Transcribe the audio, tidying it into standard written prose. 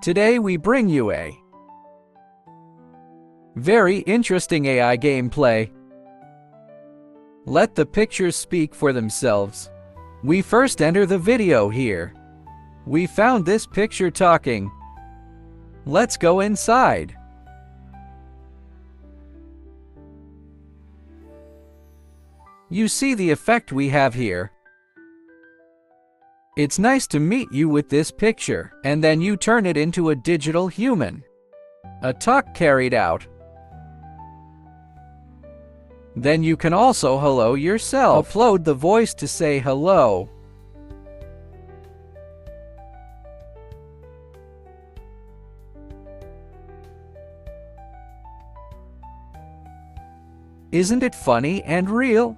Today we bring you a very interesting AI gameplay. Let the pictures speak for themselves. We first enter the video here. We found this picture talking. Let's go inside. You see the effect we have here. It's nice to meet you with this picture, and then you turn it into a digital human. A talk carried out. Then you can also hello yourself. Upload the voice to say hello. Isn't it funny and real?